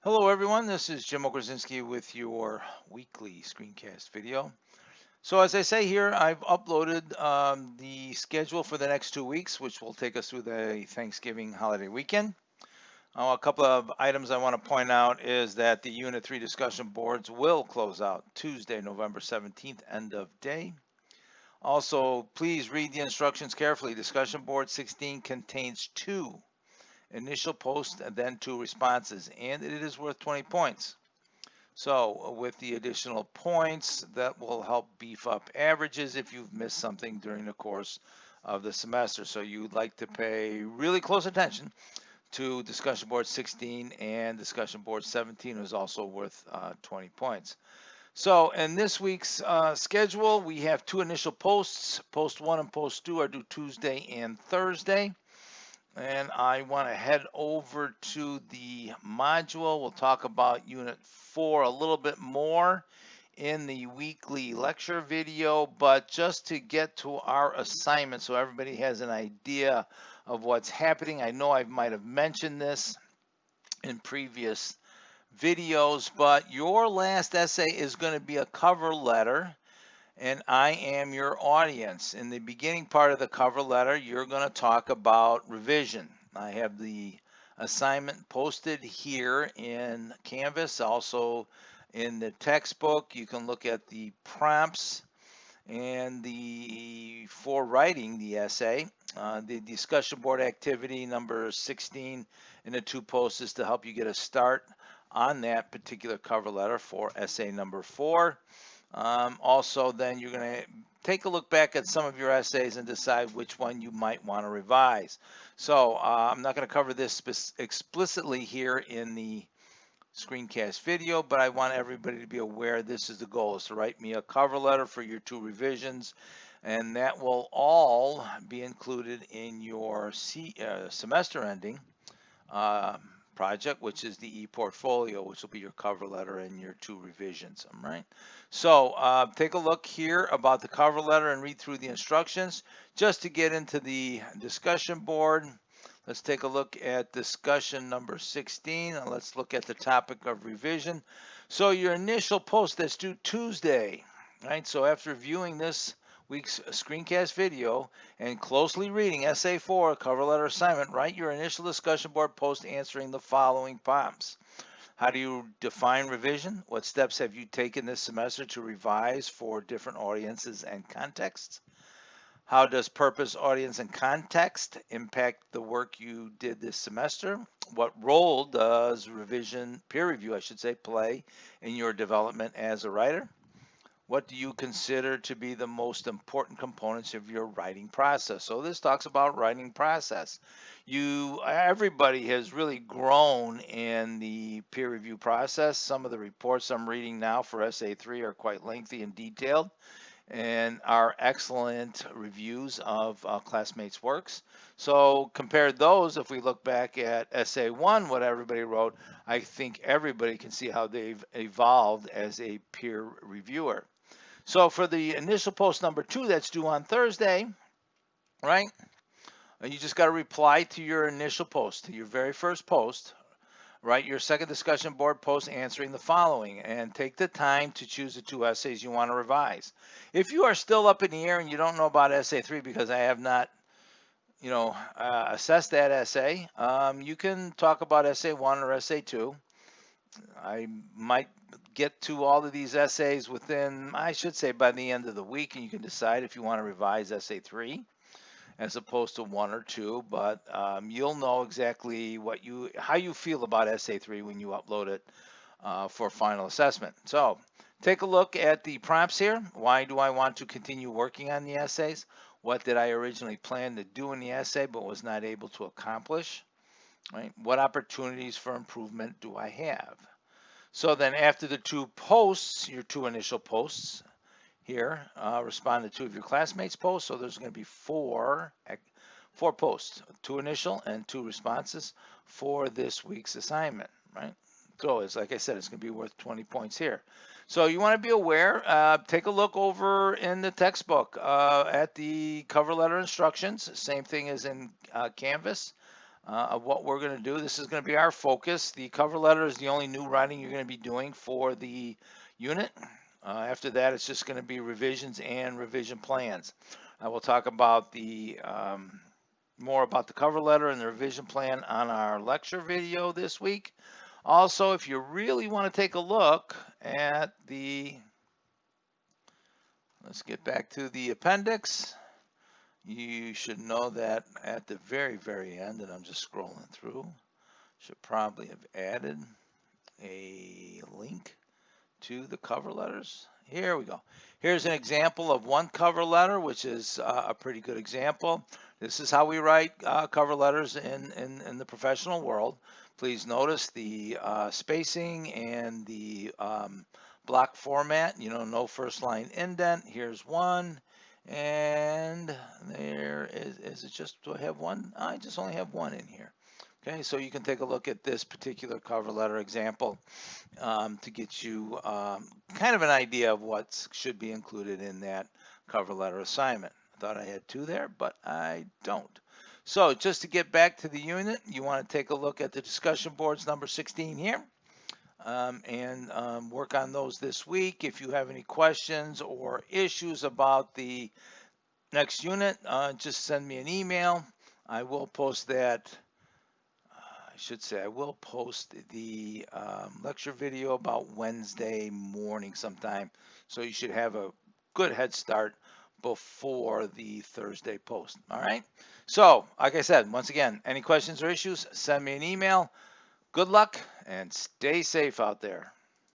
Hello everyone, this is Jim Okrzinski with your weekly screencast video. So as I say here, I've uploaded the schedule for the next 2 weeks, which will take us through the Thanksgiving holiday weekend. A couple of items I want to point out is that the Unit 3 discussion boards will close out Tuesday, November 17th, end of day. Also, please read the instructions carefully. Discussion board 16 contains 2 initial posts and then 2 responses, and it is worth 20 points. So with the additional points, that will help beef up averages if you've missed something during the course of the semester. So you'd like to pay really close attention to discussion board 16, and discussion board 17 is also worth 20 points. So in this week's schedule, we have 2 initial posts. Post 1 and post 2 are due Tuesday and Thursday. And I want to head over to the module. We'll talk about Unit 4 a little bit more in the weekly lecture video, but just to get to our assignment so everybody has an idea of what's happening. I know I might have mentioned this in previous videos, but your last essay is going to be a cover letter, and I am your audience. In the beginning part of the cover letter, you're going to talk about revision. I have the assignment posted here in Canvas, also in the textbook. You can look at the prompts and for writing the essay. The discussion board activity number 16 in the 2 posts is to help you get a start on that particular cover letter for essay number 4. Also, then you're going to take a look back at some of your essays and decide which one you might want to revise. So I'm not going to cover this explicitly here in the screencast video, but I want everybody to be aware this is the goal, is to write me a cover letter for your 2 revisions, and that will all be included in your semester ending project, which is the e-portfolio, which will be your cover letter and your 2 revisions. All right. So take a look here about the cover letter and read through the instructions. Just to get into the discussion board, let's take a look at discussion number 16. And let's look at the topic of revision. So your initial post that's due Tuesday, right? So after viewing this week's screencast video and closely reading essay 4 cover letter assignment, write your initial discussion board post answering the following prompts. How do you define revision? What steps have you taken this semester to revise for different audiences and contexts? How does purpose, audience, and context impact the work you did this semester? What role does peer review, I should say, play in your development as a writer? What do you consider to be the most important components of your writing process? So this talks about writing process. Everybody has really grown in the peer review process. Some of the reports I'm reading now for Essay 3 are quite lengthy and detailed and are excellent reviews of classmates' works. So compare those, if we look back at Essay 1, what everybody wrote, I think everybody can see how they've evolved as a peer reviewer. So for the initial post number 2 that's due on Thursday, right? You just got to reply to your initial post, to your very first post. Write your second discussion board post answering the following, and take the time to choose the 2 essays you want to revise. If you are still up in the air and you don't know about essay 3 because I have not, assessed that essay, you can talk about essay 1 or essay 2. I might get to all of these essays within, I should say, by the end of the week, and you can decide if you want to revise essay 3 as opposed to 1 or 2, but you'll know exactly how you feel about essay 3 when you upload it for final assessment. So take a look at the prompts here. Why do I want to continue working on the essays? What did I originally plan to do in the essay but was not able to accomplish? Right? What opportunities for improvement do I have? So then after the 2 posts, your 2 initial posts here, respond to 2 of your classmates' posts. So there's going to be 4 posts, 2 initial and 2 responses for this week's assignment, right? So it's like I said, it's going to be worth 20 points here. So you want to be aware, take a look over in the textbook at the cover letter instructions. Same thing as in Canvas. of what we're going to do. This is going to be our focus. The cover letter is the only new writing you're going to be doing for the unit. After that, it's just going to be revisions and revision plans. I will talk about the more about the cover letter and the revision plan on our lecture video this week. Also, if you really want to take a look at the, let's get back to the appendix. You should know that at the very, very end, and I'm just scrolling through, should probably have added a link to the cover letters. Here we go. Here's an example of one cover letter, which is a pretty good example. This is how we write cover letters in the professional world. Please notice the spacing and the block format. You know, no first line indent. Here's one. And there is it just, do I have one? I just only have one in here. Okay, so you can take a look at this particular cover letter example to get you kind of an idea of what should be included in that cover letter assignment. I thought I had two there, but I don't. So just to get back to the unit, you want to take a look at the discussion boards number 16 here and work on those this week. If you have any questions or issues about the next unit, just send me an email. I will post that. I should say I will post the lecture video about Wednesday morning sometime, so you should have a good head start before the Thursday post. All right, so like I said, once again, any questions or issues, send me an email. Good luck and stay safe out there.